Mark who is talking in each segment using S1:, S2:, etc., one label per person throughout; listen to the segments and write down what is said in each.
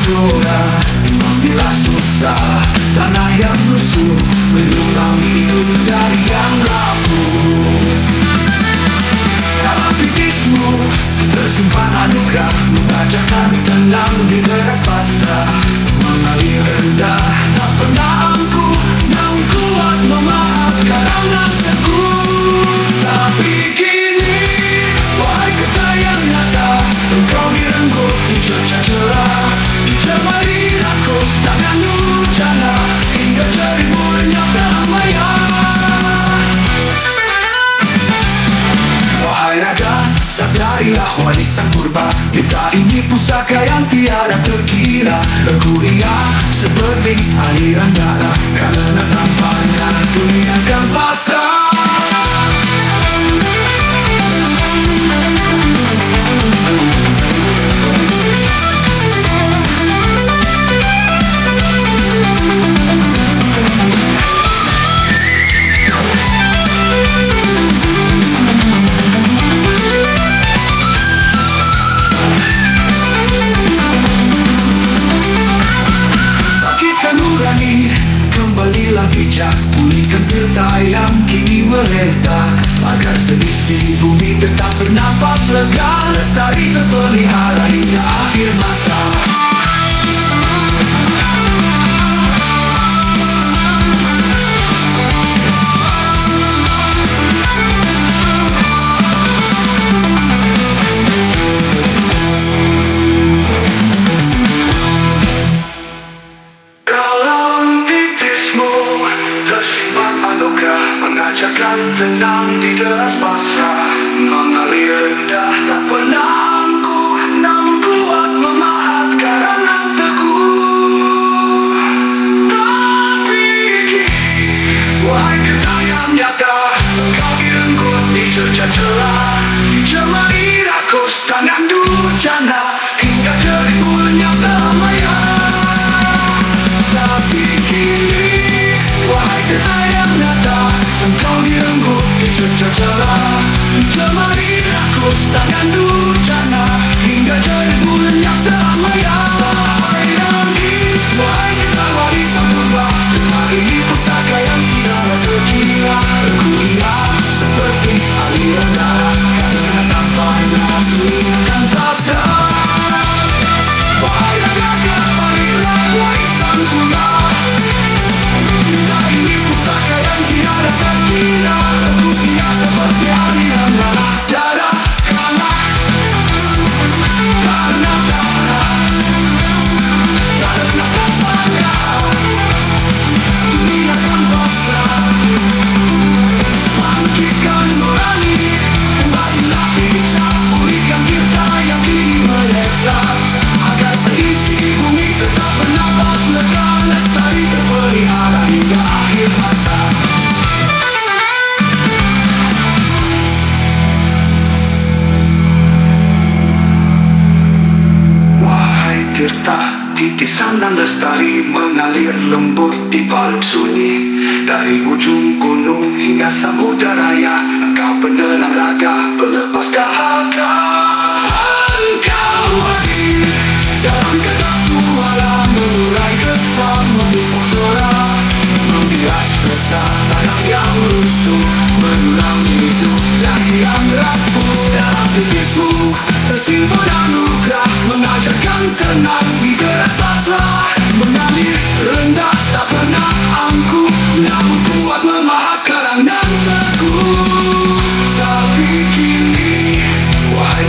S1: flora membela susah, tanah yang lusuh menjulang hidup dari yang rapuh. Dalam titismu tersimpan anugerah, mengajarkan tenang di deras pasrah, mengalir rendah tak pernah angkuh, namun kuat memaafkan anak teguh. Tapi kini, wahai kata yang nyata, engkau direnggut, dicerca cerah, dicemari rakus tangan hujana, hingga jarimu lenyap dalam maya. Wahai raga, sadarilah warisan purba, kita ini pusaka yang tiada terkira. Regu ia seperti aliran darah, karena tanpanya dunia akan pasrah. Kembalilah bijak, pulihkan tirta yang kini meledak, agar seisi bumi tetap bernafas lega, lestari terpelihara hingga akhir masa. Mengajarkan tenang di deras pasrah, mengalir rendah tak pernah angkuh, namun kuat memaafkan anak teguh. Tapi kini, wahai kata yang nyata, engkau direnggut, dicerca cerah, dicemari rakus tangan durjana, hingga jarimu lenyap dalam maya. Tapi kini, wahai kata yang nyata, engkau direnggut, dicerca cerah, dicemari rakus tangan durjana, hingga jarimu lenyap dalam maya. Wahai kita warisan purba, kita ini pusaka yang tiada terkira. Regu ia seperti aliran darah, karena tanpanya dunia akan pasrah. Wahai raga, marilah warisan purba, kita ini pusaka yang tiada terkira. Regu ia seperti aliran darah, karena tanpanya dunia akan pasrah. Bangkitkan nurani, kembalilah bijak, pulihkan tirta yang kini meledak, agar seisi bumi tetap bernafas lega, lestari terpelihara hingga akhir masa. Wahai tirta, titisan dan lestari mengalir lembut di balik sunyi, dari ujung gunung hingga samudra raya, engkau penelang raga, pelepas dahaga. Engkau hadir dalam gerak suara, mengurai kesan, memupuk suara, membias resah tanah yang rusuh, mengulang hidup dari yang rapuh. Dalam titismu tersimpan anugerah, mengajarkan tenang di deras pasrah, mengalir rendah tak pernah angkuh, namun kuat memaafkan anak teguh. Tapi kini, wahai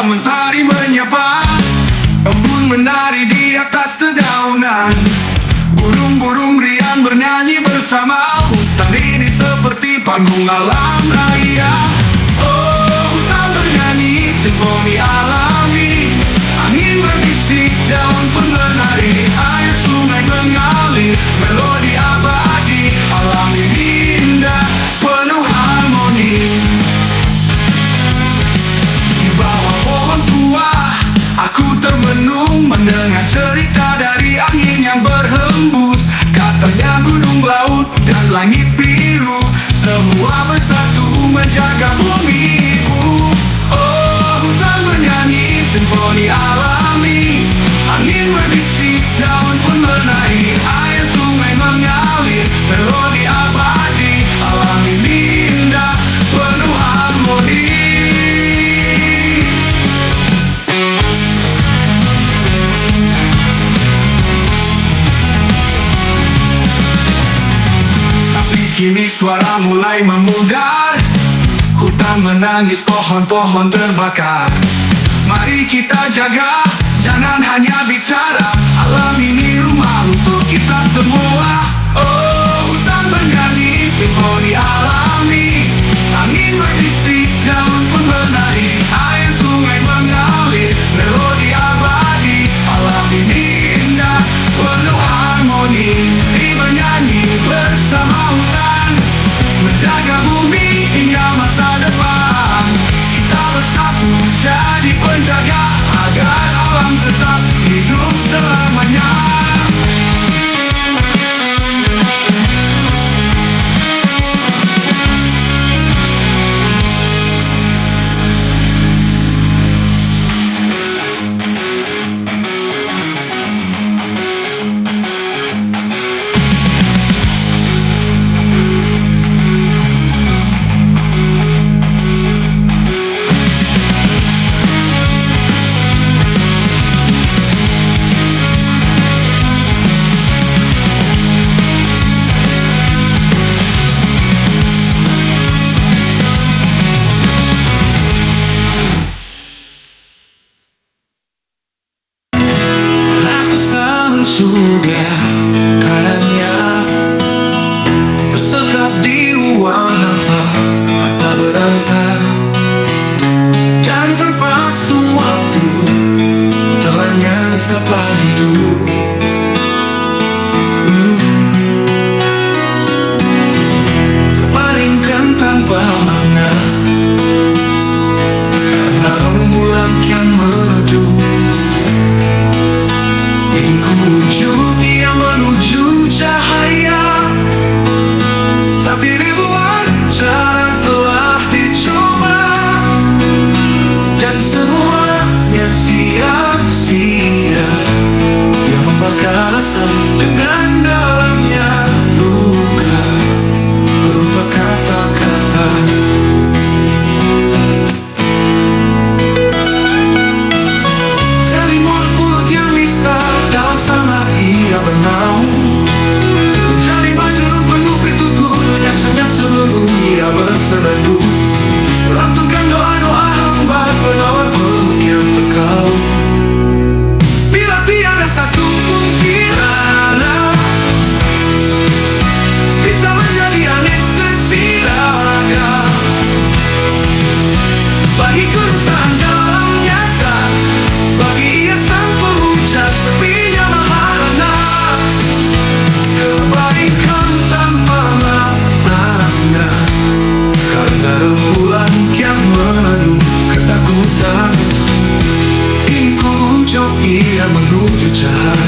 S1: Malam mentari menyapa, embun menari di atas dedaunan. Burung-burung riang bernyanyi bersama. Hutan ini seperti panggung alam raya. Oh, hutan bernyanyi simfoni alami. Angin berbisik, daun pun menari. Air sungai mengalir, melodi abadi. Alam ini indah, penuh harmoni. Di bawah pohon tua, aku termenung mendengar cerita dari angin yang berhembus. Katanya gunung, laut, dan langit biru semua bersatu menjaga bumiku. Oh, hutan bernyanyi simfoni alami. Angin berbisik, daun pun menari. Air sungai mengalir, melodi abadi. Alam ini indah, penuh harmoni. Kini suara mulai memudar. Hutan menangis, pohon-pohon terbakar. Mari kita jaga, jangan hanya bicara. Alam ini rumah untuk kita semua. Oh, hutan bernyanyi simfoni alami. Angin berbisik, daun pun menari. Air sungai mengalir, melodi abadi. Alam ini indah, penuh harmoni. Mari menyanyi bersama hutan, menjaga bumi hingga masa depan. Kita bersatu jadi penjaga agar alam tetap hidup selamanya. Surga kanannya tersekap di ruang hampa, mata berantar dan terpasung waktu. Telah nyaris dapat hidup. Terbaringkan tanpa makna karena rembulan kian meredup. Menuju dia menuju cahaya, tapi ribuan cara telah dicoba dan semuanya sia-sia. Dia membakar rasa dengan dalamnya luka, berupa kata-kata. Dari mulut-mulut yang nista, dalam sana ia bernaung, menjadi baju penuh pitutur yang senyap sebelum ia bersenandung. Lantunkan doa-doa hamba penawar peluk yang terkalung. Bila tiada satu pun kirana bisa menjadi anestesi raga bagi kedustaan dalam nyata, bagi ia sang pemuja sepinya maharana. Kebaikan tanpa makna karena rembulan kian mengandung ketakutan. Ingin jauh ia menuju cahaya,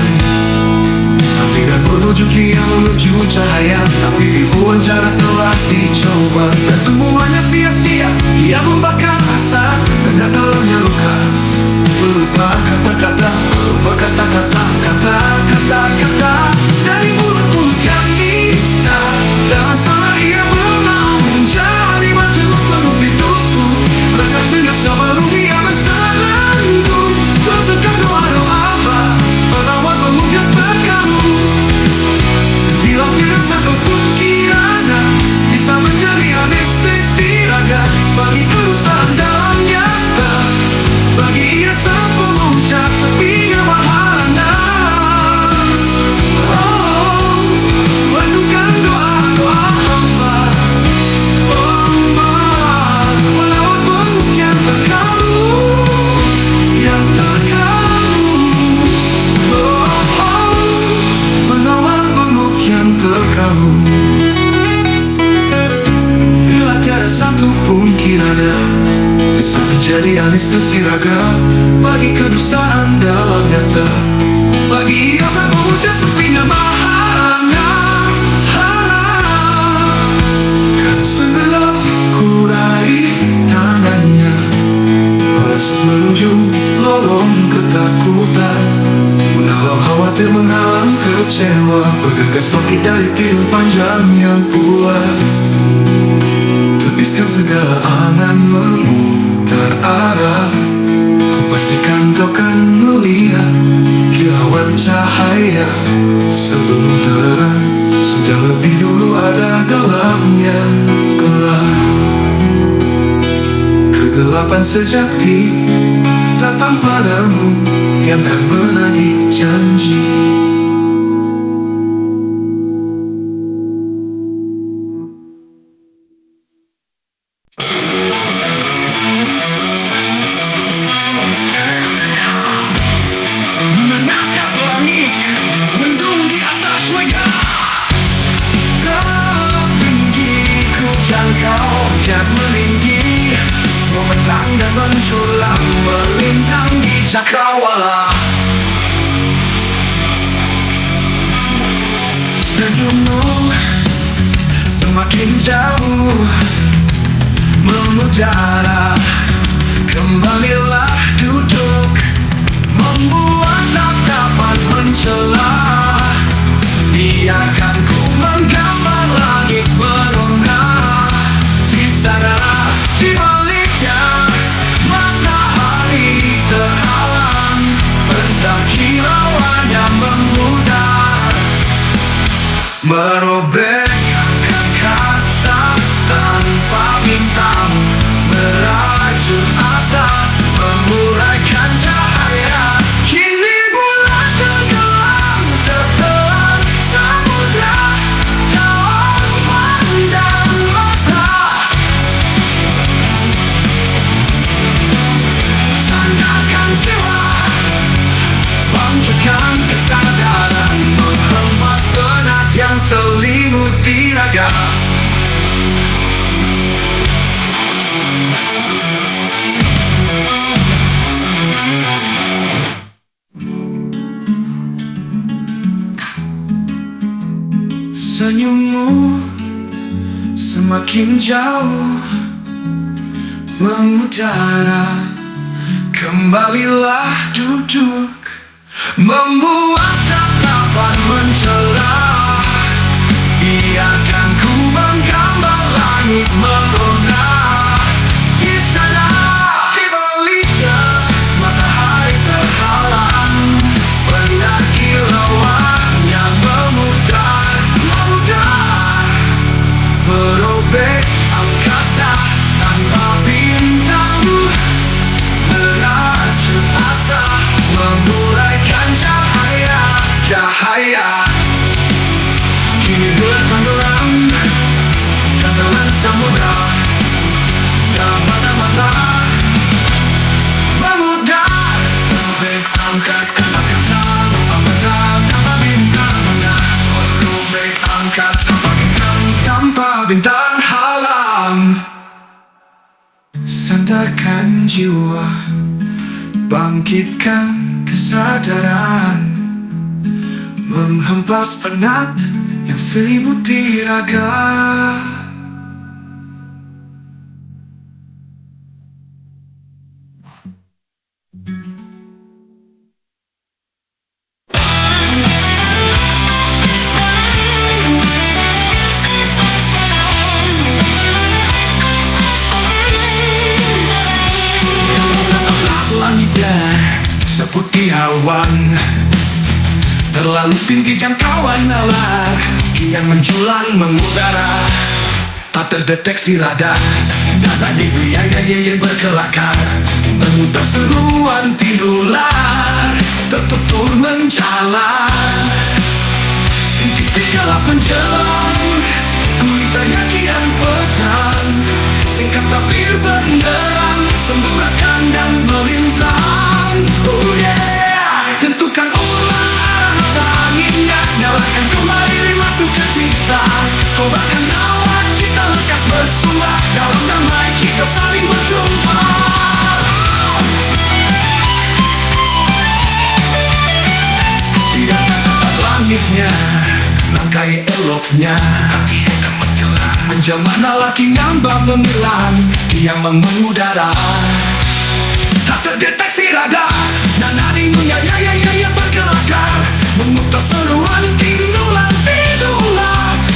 S1: tapi dan menuju dia menuju cahaya. Tapi ribuan cara telah dicoba dan semuanya sia-sia. Ia membakar asa dengan dalamnya luka, berupa kata-kata, berupa kata-kata, kata-kata dari mulut-mulut yang nista. Dalam sana ia bernaung, menjadi batu penuh pitutur, lengan senyap sebelum ia bersenandung. Lantunkan doa-doa penawar peluk yang terkalung. Bila tidak satu pun kirana bisa menjadi anestesi raga bagi kedustaan dalam nyata, bagi menjadi anestesi raga bagi kedustaan dalam nyata, bagi rasa mewujud sepinya mahana. Kan segera ku raih tangannya, balas menuju lorong ketakutan, menghalau khawatir, menghalang kecewa, bergegas bangkit dari tidur panjang yang pulas. Tebiskan segala angan memutar arah, ku pastikan kau kan melihat kilauan cahaya sebelum terang. Sudah lebih dulu ada gelapnya gelap. Kegelapan sejati datang padamu yang kan menagih janji.
S2: Menatap langit, mendung di atas wajah.
S1: Tak tinggi ku jangkau, jat meninggi, membentang dan menculang, melintang di cakrawala. Senyummu semakin jauh mengudara, kembalilah duduk, membuat tatapan mencela. Biarkan ku menggambar langit merona. Di sana, di baliknya, matahari terhalang, bentang kilauannya memudar, merobek angkasa tanpa bintang, merajut asa, memuraikan cahaya. Kini bulan tenggelam, tertelan samudra dalam pandang mata. Sandarkan jiwa, bangkitkan kesadaran, menghempas penat yang selimuti raga. Senyummu semakin jauh mengudara, kembalilah duduk, membuat tatapan mencela. Biarkan ku menggambar langit merona. Di sana, di baliknya, matahari terhalang, benar kilauannya memudar, memudar, merobek angkasa tanpa bintang, merajut asa, memuraikan cahaya, cahaya. Kini bulan tenggelam, tertelan samudra dalam mata-mata, memudar, merobek angkat angkasa, angkasa tanpa bintang, merobek angkat tanpa bintang halang. Sandarkan jiwa, bangkitkan kesadaran, menghempas penat yang selimuti raga. Langitnya seputih awan, terlalu tinggi jangkauan nalar, kian menjulang mengudara, tak terdeteksi radar. Data dibiayai berkelakar, memutar seruan tidular, tertutur menjalar. Titik-titik gelap menjelang, gulita yang kian petang, singkat tapi benderang, semburakan dan melintang. Oh yeah, tentukan ulang arah anginnya, nyalakan kembali masuk ke cinta, kobarkan awan cita lekas bersumber, dalam damai kita saling berjumpa. langitnya. Menjelma laki ngambang memilang, yang mengudara tak terdeteksi radar. Nananingunya ya berkelakar, memutar seruan tinulan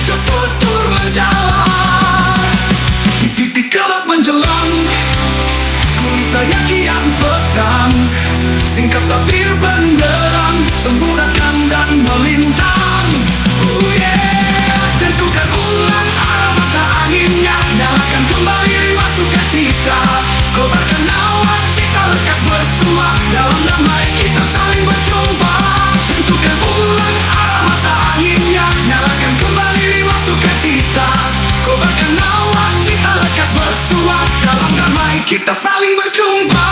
S1: tertutur menjalar. Di titik gelap menjelang, kulita yang kian petang, singkat tabir benderang, semburatkan dan melintang. Tentukan ulang arah mata anginnya, nyalakan kembali masukkan cita, kobarkan awan cita lekas bersua, dalam damai kita saling berjumpa. Tentukan ulang arah mata anginnya, nyalakan kembali masukkan cita, kobarkan awan cita lekas bersua, dalam damai kita saling berjumpa.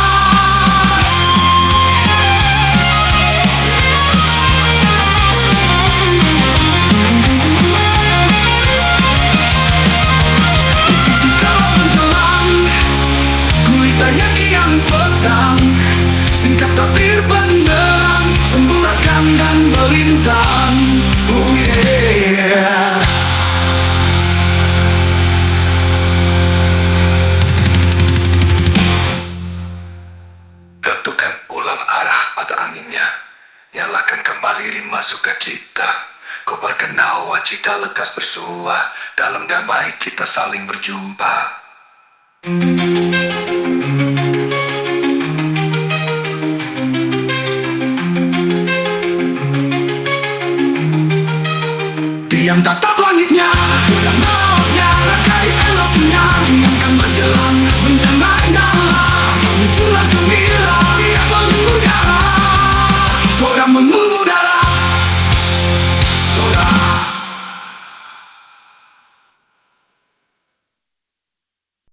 S1: Singkat tabir benderang, semburatkan dan melintang. Oh yeah. Tentukan ulang arah mata anginnya, nyalakan kembali masuk ke cita, kobarkan nawa cita lekas bersua, dalam damai kita saling berjumpa. Diam tatap langitnya,